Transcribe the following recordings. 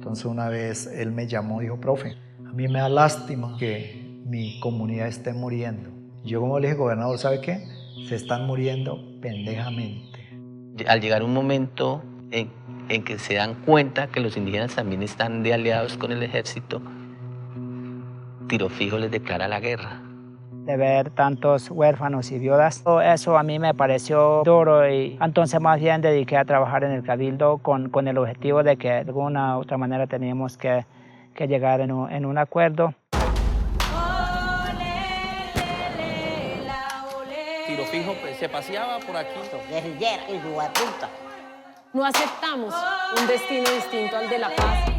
Entonces una vez él me llamó y dijo, profe, a mí me da lástima que mi comunidad esté muriendo. Y yo como le dije, gobernador, ¿sabe qué? Se están muriendo pendejamente. Al llegar un momento en que se dan cuenta que los indígenas también están de aliados con el ejército, Tiro Fijo les declara la guerra. De ver tantos huérfanos y viudas, eso a mí me pareció duro y entonces más bien dediqué a trabajar en el Cabildo con el objetivo de que de alguna u otra manera teníamos que llegar en un acuerdo. Tiro Fijo se paseaba por aquí. Guerrillera, hijo de puta. No aceptamos un destino distinto al de la paz.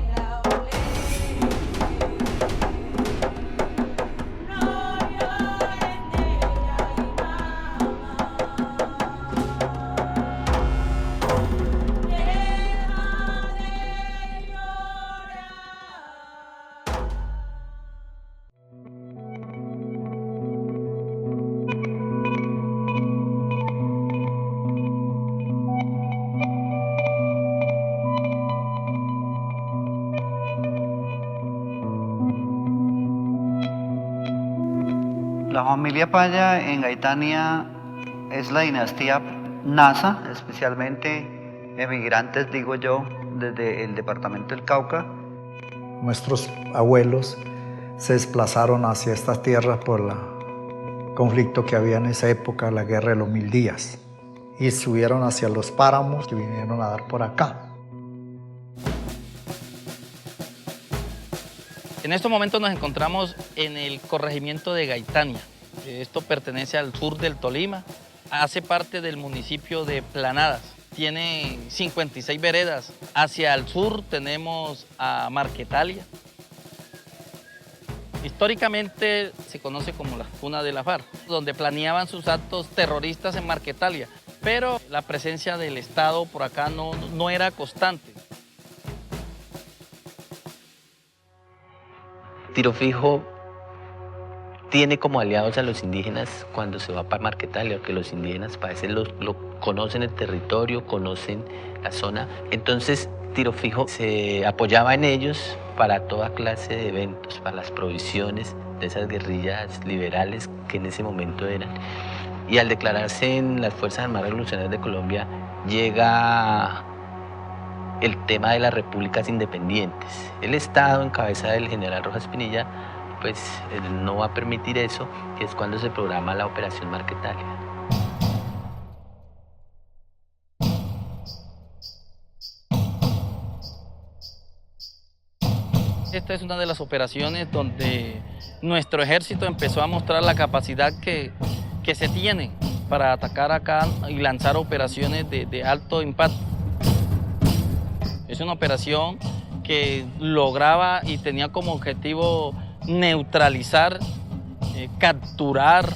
La familia Paya en Gaitania es la dinastía Nasa, especialmente emigrantes, digo yo, desde el departamento del Cauca. Nuestros abuelos se desplazaron hacia estas tierras por el conflicto que había en esa época, la guerra de los 1000 días. Y subieron hacia los páramos y vinieron a dar por acá. En estos momentos nos encontramos en el corregimiento de Gaitania. Esto pertenece al sur del Tolima, hace parte del municipio de Planadas. Tiene 56 veredas. Hacia el sur tenemos a Marquetalia. Históricamente se conoce como la cuna de la FARC, donde planeaban sus actos terroristas en Marquetalia, pero la presencia del Estado por acá no era constante. Tiro Fijo tiene como aliados a los indígenas cuando se va para Marquetalia, que los indígenas parece lo conocen el territorio, conocen la zona. Entonces Tiro Fijo se apoyaba en ellos para toda clase de eventos, para las provisiones de esas guerrillas liberales que en ese momento eran. Y al declararse en las Fuerzas Armadas Revolucionarias de Colombia, llega el tema de las repúblicas independientes. El Estado, en cabeza del general Rojas Pinilla, pues no va a permitir eso, que es cuando se programa la Operación Marquetalia. Esta es una de las operaciones donde nuestro ejército empezó a mostrar la capacidad que se tiene para atacar acá y lanzar operaciones de alto impacto. Es una operación que lograba y tenía como objetivo neutralizar, capturar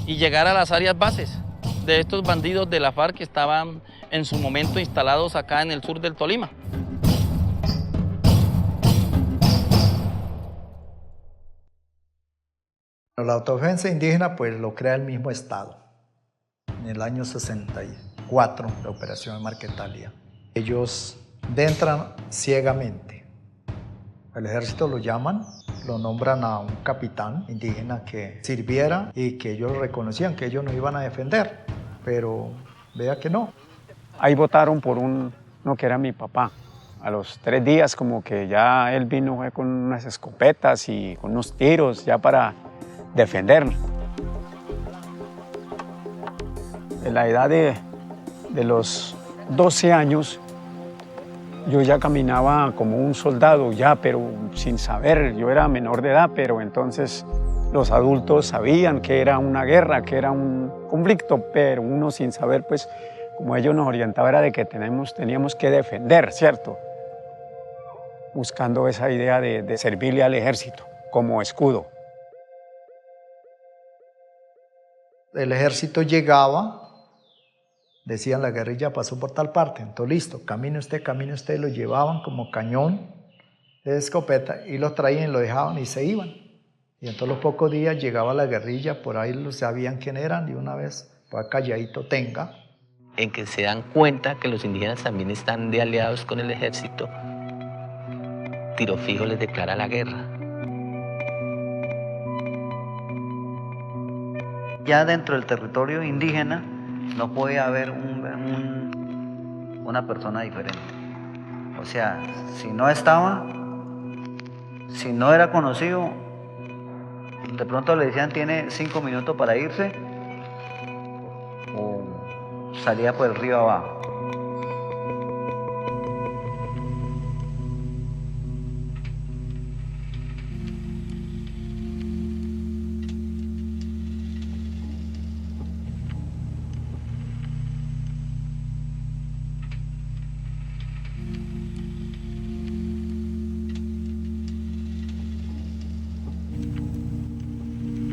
y llegar a las áreas bases de estos bandidos de la FARC que estaban en su momento instalados acá en el sur del Tolima. La autodefensa indígena pues lo crea el mismo Estado en el año 64, la operación Marquetalia. Ellos entran ciegamente. El ejército lo llaman, lo nombran a un capitán indígena que sirviera y que ellos reconocían que ellos no iban a defender, pero vea que no. Ahí votaron por uno que era mi papá. A los 3 días como que ya él vino con unas escopetas y con unos tiros ya para defendernos. En la edad de los 12 años, yo ya caminaba como un soldado ya, pero sin saber. Yo era menor de edad, pero entonces los adultos sabían que era una guerra, que era un conflicto, pero uno sin saber, pues, como ellos nos orientaban, era de que teníamos que defender, ¿cierto? Buscando esa idea de servirle al ejército como escudo. El ejército llegaba, decían la guerrilla pasó por tal parte, entonces listo, camine usted, lo llevaban como cañón de escopeta y los traían, lo dejaban y se iban. Y en todos los pocos días llegaba la guerrilla, por ahí los sabían quién eran y una vez, pues calladito tenga. En que se dan cuenta que los indígenas también están de aliados con el ejército, tiro fijo les declara la guerra. Ya dentro del territorio indígena no puede haber una persona diferente. O sea, si no estaba, si no era conocido, de pronto le decían tiene 5 minutos para irse o salía por el río abajo.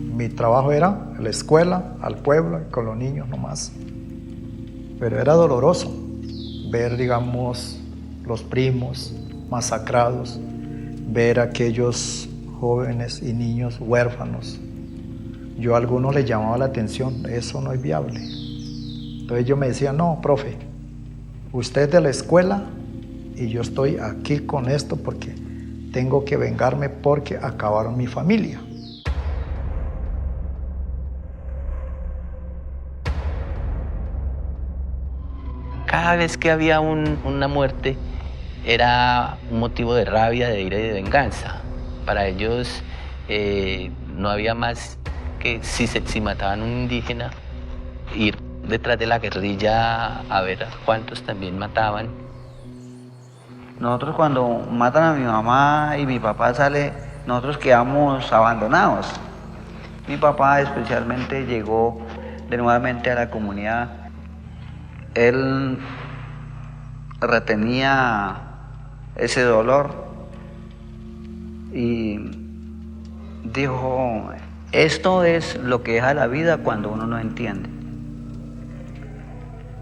Mi trabajo era a la escuela, al pueblo, con los niños nomás. Pero era doloroso ver, digamos, los primos masacrados, ver a aquellos jóvenes y niños huérfanos. Yo a algunos les llamaba la atención, eso no es viable. Entonces yo me decía, no, profe, usted es de la escuela y yo estoy aquí con esto porque tengo que vengarme porque acabaron mi familia. Cada vez que había una muerte era un motivo de rabia, de ira y de venganza. Para ellos no había más que si mataban a un indígena, ir detrás de la guerrilla a ver a cuántos también mataban. Nosotros cuando matan a mi mamá y mi papá sale, nosotros quedamos abandonados. Mi papá especialmente llegó de nuevamente a la comunidad. Él retenía ese dolor y dijo, esto es lo que deja la vida cuando uno no entiende.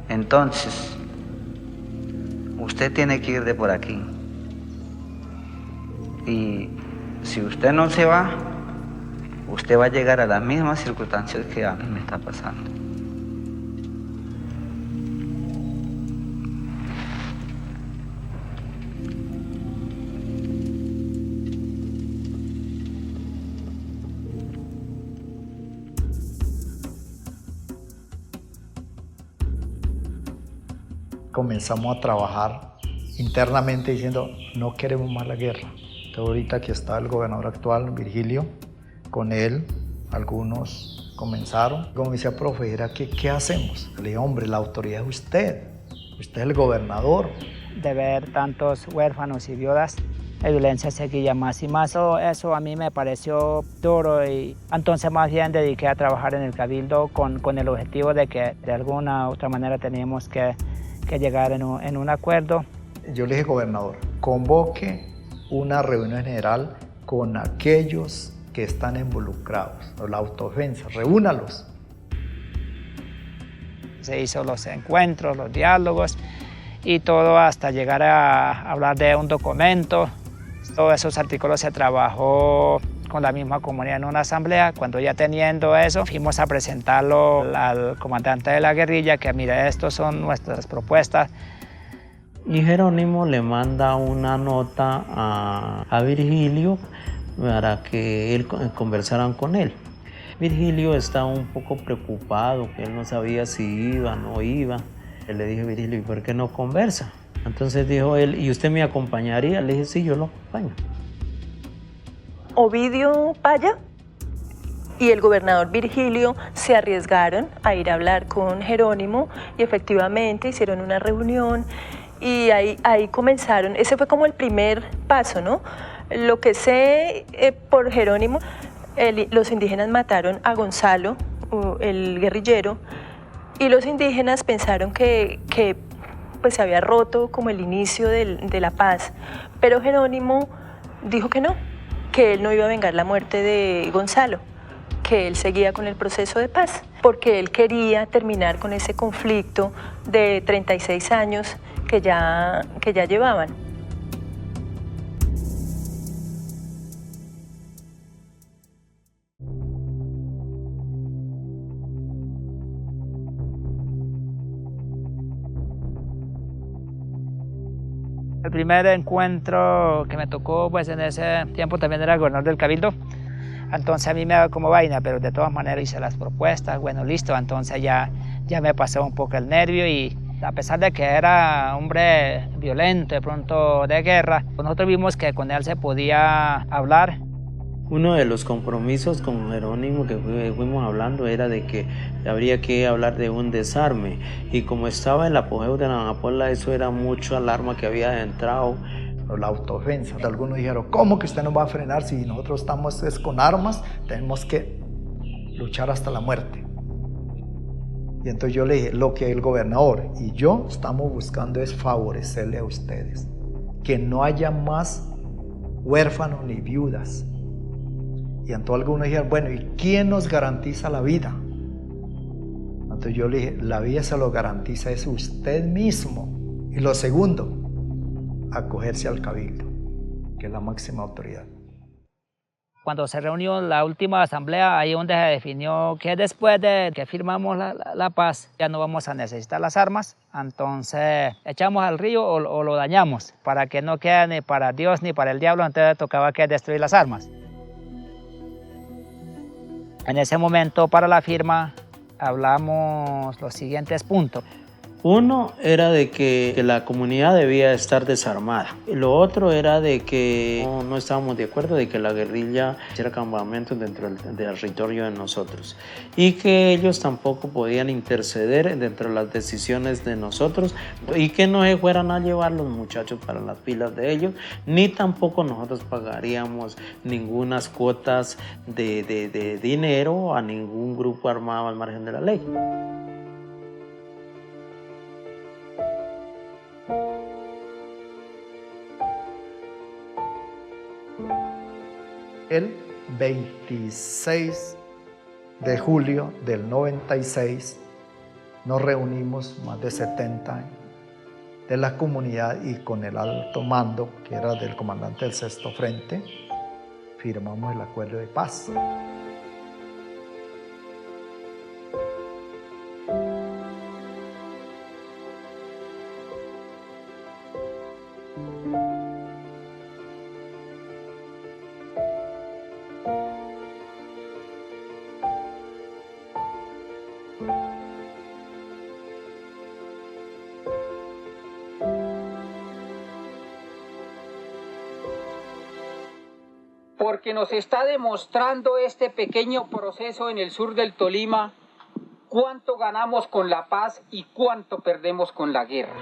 Entonces, usted tiene que ir de por aquí. Y si usted no se va, usted va a llegar a las mismas circunstancias que a mí me está pasando. Comenzamos a trabajar internamente diciendo no queremos más la guerra. Entonces ahorita aquí está el gobernador actual, Virgilio, con él algunos comenzaron. Como me decía, profe, era que, ¿qué hacemos? Le dije, hombre, la autoridad es usted es el gobernador. De ver tantos huérfanos y viudas, la violencia seguía más y más. Eso a mí me pareció duro y entonces más bien dediqué a trabajar en el Cabildo con el objetivo de que de alguna u otra manera teníamos que llegar en un acuerdo. Yo le dije, gobernador, convoque una reunión general con aquellos que están involucrados, o la autodefensa, reúnalos. Se hizo los encuentros, los diálogos y todo hasta llegar a hablar de un documento. Todos esos artículos se trabajó con la misma comunidad en una asamblea. Cuando ya teniendo eso, fuimos a presentarlo al comandante de la guerrilla, que mire, estas son nuestras propuestas. Y Jerónimo le manda una nota a Virgilio para que conversaran con él. Virgilio estaba un poco preocupado, que él no sabía si iba o no iba. Él le dije a Virgilio, ¿y por qué no conversa? Entonces dijo él, ¿y usted me acompañaría? Le dije, sí, yo lo acompaño. Ovidio Paya y el gobernador Virgilio se arriesgaron a ir a hablar con Jerónimo y efectivamente hicieron una reunión y ahí comenzaron. Ese fue como el primer paso, ¿no? Lo que sé por Jerónimo, los indígenas mataron a Gonzalo, el guerrillero, y los indígenas pensaron que pues se había roto como el inicio de la paz, pero Jerónimo dijo que él no iba a vengar la muerte de Gonzalo, que él seguía con el proceso de paz, porque él quería terminar con ese conflicto de 36 años que ya llevaban. El primer encuentro que me tocó, pues en ese tiempo también era el gobernador del Cabildo. Entonces a mí me daba como vaina, pero de todas maneras hice las propuestas. Bueno, listo, entonces ya me pasó un poco el nervio y a pesar de que era hombre violento, de pronto de guerra, nosotros vimos que con él se podía hablar. Uno de los compromisos con Jerónimo que fuimos hablando era de que habría que hablar de un desarme, y como estaba el apogeo de la amapola, eso era mucho alarma que había entrado. La autodefensa. Algunos dijeron, ¿cómo que usted nos va a frenar si nosotros estamos con armas? Tenemos que luchar hasta la muerte. Y entonces yo le dije, lo que el gobernador y yo estamos buscando es favorecerle a ustedes, que no haya más huérfanos ni viudas. Y entonces algunos dijeron, bueno, ¿y quién nos garantiza la vida? Entonces yo le dije, la vida se lo garantiza es usted mismo. Y lo segundo, acogerse al Cabildo, que es la máxima autoridad. Cuando se reunió la última asamblea, ahí donde se definió que después de que firmamos la paz, ya no vamos a necesitar las armas, entonces echamos al río o lo dañamos, para que no quede ni para Dios ni para el diablo, entonces tocaba que destruir las armas. En ese momento, para la firma, hablamos los siguientes puntos. Uno era de que la comunidad debía estar desarmada. Lo otro era de que no estábamos de acuerdo de que la guerrilla hiciera campamentos dentro del territorio de nosotros, y que ellos tampoco podían interceder dentro de las decisiones de nosotros, y que no se fueran a llevar los muchachos para las filas de ellos, ni tampoco nosotros pagaríamos ningunas cuotas de dinero a ningún grupo armado al margen de la ley. El 26 de julio del 96 nos reunimos más de 70 de la comunidad y con el alto mando, que era del comandante del Sexto Frente, firmamos el acuerdo de paz. Porque nos está demostrando este pequeño proceso en el sur del Tolima cuánto ganamos con la paz y cuánto perdemos con la guerra.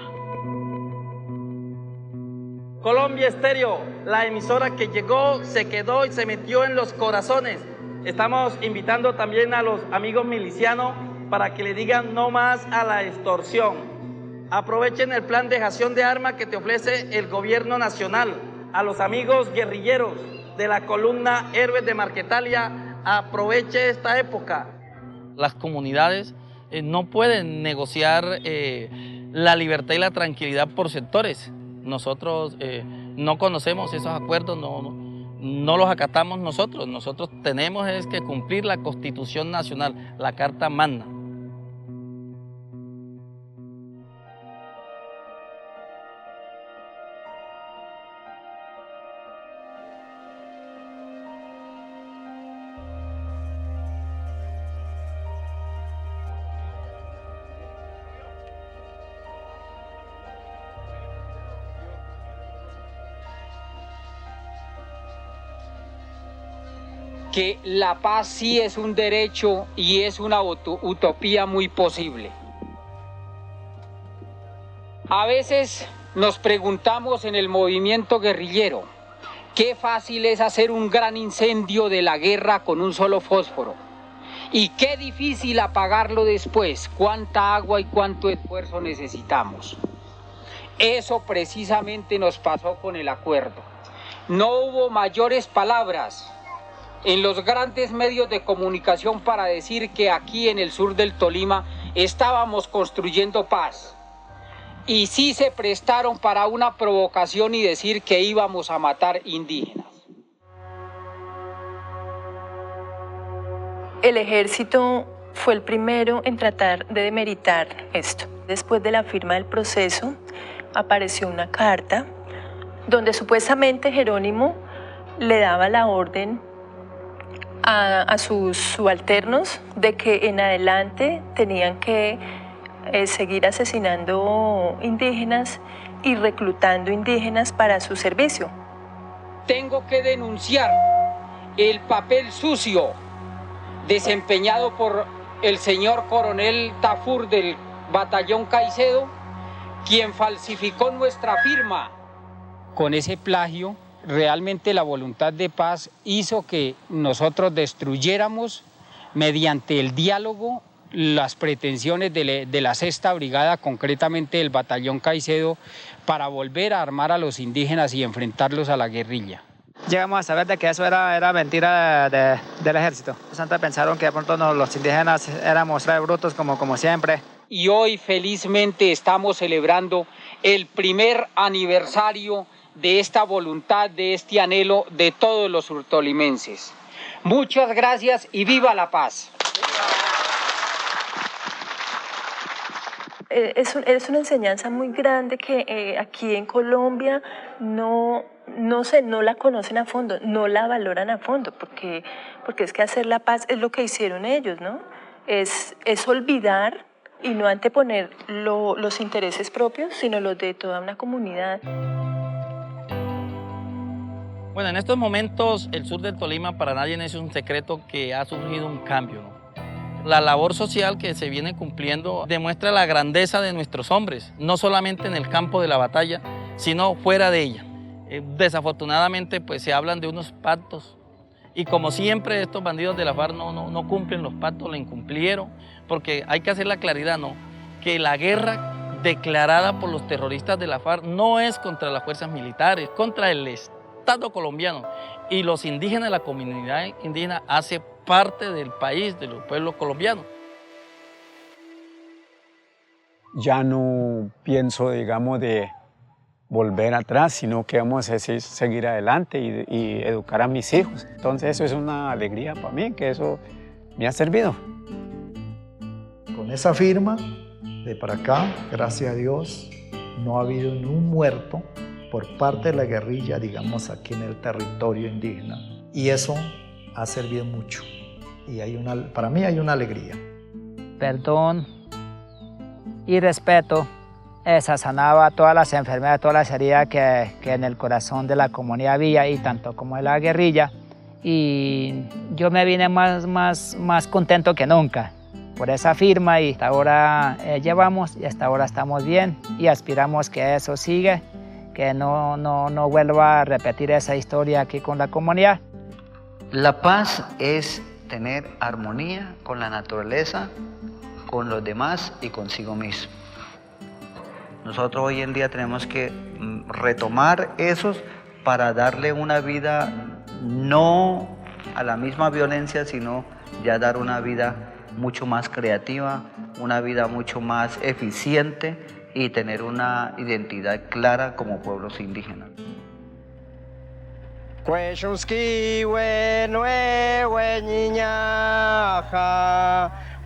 Colombia Estéreo, la emisora que llegó, se quedó y se metió en los corazones. Estamos invitando también a los amigos milicianos para que le digan no más a la extorsión. Aprovechen el plan de dejación de armas que te ofrece el gobierno nacional. A los amigos guerrilleros de la columna Héroes de Marquetalia, aproveche esta época. Las comunidades no pueden negociar la libertad y la tranquilidad por sectores. Nosotros no conocemos esos acuerdos, no los acatamos nosotros. Nosotros tenemos es que cumplir la Constitución Nacional, la Carta Magna. Que la paz sí es un derecho y es una utopía muy posible. A veces nos preguntamos en el movimiento guerrillero, qué fácil es hacer un gran incendio de la guerra con un solo fósforo, y qué difícil apagarlo después, cuánta agua y cuánto esfuerzo necesitamos. Eso precisamente nos pasó con el acuerdo. No hubo mayores palabras en los grandes medios de comunicación para decir que aquí en el sur del Tolima estábamos construyendo paz. Y sí se prestaron para una provocación y decir que íbamos a matar indígenas. El ejército fue el primero en tratar de demeritar esto. Después de la firma del proceso, apareció una carta donde supuestamente Jerónimo le daba la orden a sus subalternos de que en adelante tenían que seguir asesinando indígenas y reclutando indígenas para su servicio. Tengo que denunciar el papel sucio desempeñado por el señor coronel Tafur del batallón Caicedo, quien falsificó nuestra firma. Con ese plagio, realmente la voluntad de paz hizo que nosotros destruyéramos mediante el diálogo las pretensiones de la 6ª Brigada, concretamente del batallón Caicedo, para volver a armar a los indígenas y enfrentarlos a la guerrilla. Llegamos a saber de que eso era mentira del ejército. Antes pensaron que de pronto los indígenas éramos brutos como siempre. Y hoy felizmente estamos celebrando el primer aniversario de esta voluntad, de este anhelo de todos los surtolimenses. Muchas gracias y viva la paz. Es una enseñanza muy grande que aquí en Colombia no la conocen a fondo, no la valoran a fondo, porque es que hacer la paz es lo que hicieron ellos, ¿no? Es olvidar y no anteponer los intereses propios, sino los de toda una comunidad. Bueno, en estos momentos el sur del Tolima para nadie es un secreto que ha surgido un cambio, ¿no? La labor social que se viene cumpliendo demuestra la grandeza de nuestros hombres, no solamente en el campo de la batalla, sino fuera de ella. Desafortunadamente pues se hablan de unos pactos y como siempre estos bandidos de la FARC no cumplen los pactos, lo incumplieron, porque hay que hacer la claridad, ¿no? Que la guerra declarada por los terroristas de la FARC no es contra las fuerzas militares, contra el Estado colombiano, y los indígenas, la comunidad indígena hace parte del país, de los pueblos colombianos. Ya no pienso, digamos, de volver atrás, sino que vamos a seguir adelante y educar a mis hijos. Entonces eso es una alegría para mí, que eso me ha servido. Con esa firma de para acá, gracias a Dios, no ha habido ni un muerto por parte de la guerrilla, digamos, aquí en el territorio indígena. Y eso ha servido mucho. Y para mí hay una alegría. Perdón y respeto, esa sanaba todas las enfermedades, todas las heridas que en el corazón de la comunidad había, y tanto como de la guerrilla. Y yo me vine más contento que nunca por esa firma, y hasta ahora llevamos y hasta ahora estamos bien, y aspiramos que eso siga, que no vuelva a repetir esa historia aquí con la comunidad. La paz es tener armonía con la naturaleza, con los demás y consigo mismo. Nosotros hoy en día tenemos que retomar esos para darle una vida no a la misma violencia, sino ya dar una vida mucho más creativa, una vida mucho más eficiente y tener una identidad clara como pueblos indígenas. Cueshuski wenue weñiñaja,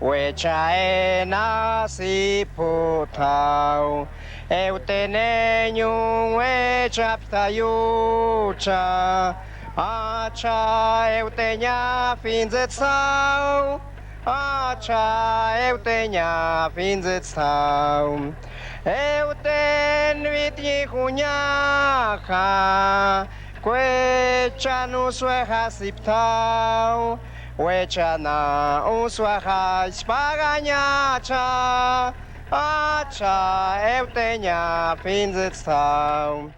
wechaena siputau, euteneñu wechaptayucha, acha euteña finzetsau, acha euteña finzetsau, euten vitñijuñaja, Quechanu sueja siptau, Wechana usueja spagañacha, acha euteña finzetsau.